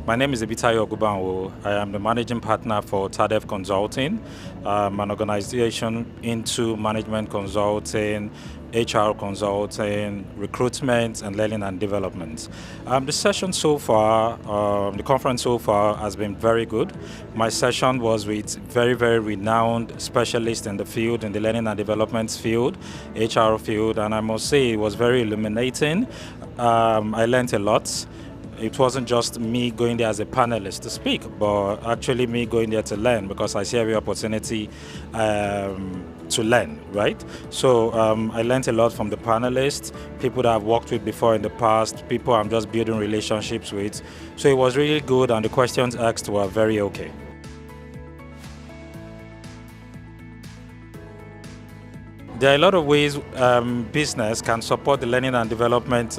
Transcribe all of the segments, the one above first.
My name is Ibitayo Ogunbanwo. I am the managing partner for TADEF Consulting, an organization into management consulting, HR consulting, recruitment, and learning and development. The session so far, the conference so far has been very good. My session was with very, very renowned specialists in the field, in the learning and development field, HR field, and I must say it was very illuminating. I learned a lot. It wasn't just me going there as a panelist to speak, but actually me going there to learn, because I see every opportunity to learn, right? So I learned a lot from the panelists, people that I've worked with before in the past, people I'm just building relationships with. So it was really good, and the questions asked were very okay. There are a lot of ways business can support the learning and development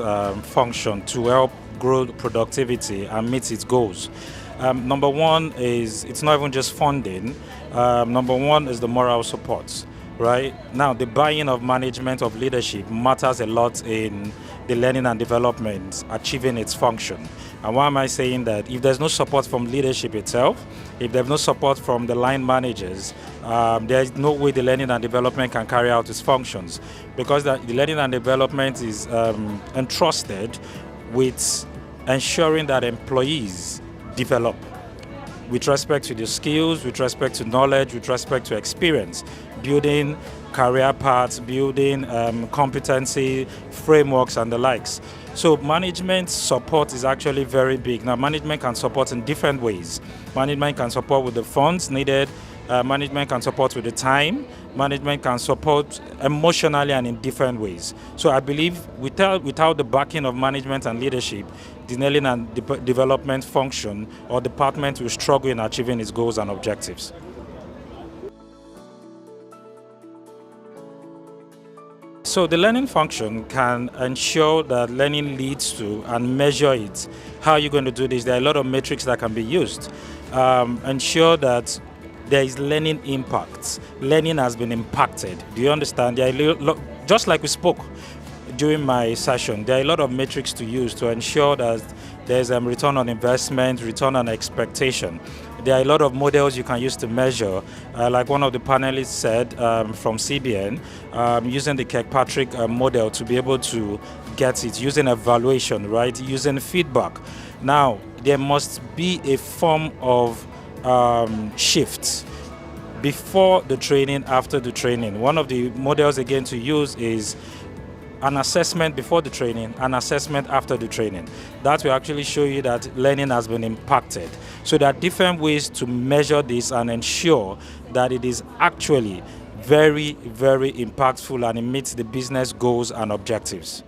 function to help grow productivity and meet its goals. Number one is, it's not even just funding. Number one is the moral support, right? Now, the buy-in of management, of leadership matters a lot in the learning and development achieving its function. And why am I saying that? If there's no support from leadership itself, if there's no support from the line managers, there's no way the learning and development can carry out its functions, because the learning and development is entrusted with ensuring that employees develop with respect to the skills, with respect to knowledge, with respect to experience, building career paths, building competency frameworks and the likes. So management support is actually very big. Now, management can support in different ways. Management can support with the funds needed. Management can support with the time. Management can support emotionally and in different ways. So I believe without the backing of management and leadership, the learning and development function or department will struggle in achieving its goals and objectives. So the learning function can ensure that learning leads to and measure it. How are you going to do this? There are a lot of metrics that can be used. Ensure that there is learning impact. Learning has been impacted. Do you understand? Just like we spoke during my session, there are a lot of metrics to use to ensure that there's return on investment, return on expectation. There are a lot of models you can use to measure. Like one of the panelists said from CBN, using the Kirkpatrick model to be able to get it, using evaluation, right? Using feedback. Now, there must be a form of shift before the training, after the training. One of the models again to use is an assessment before the training, an assessment after the training. That will actually show you that learning has been impacted. So there are different ways to measure this and ensure that it is actually very, very impactful and it meets the business goals and objectives.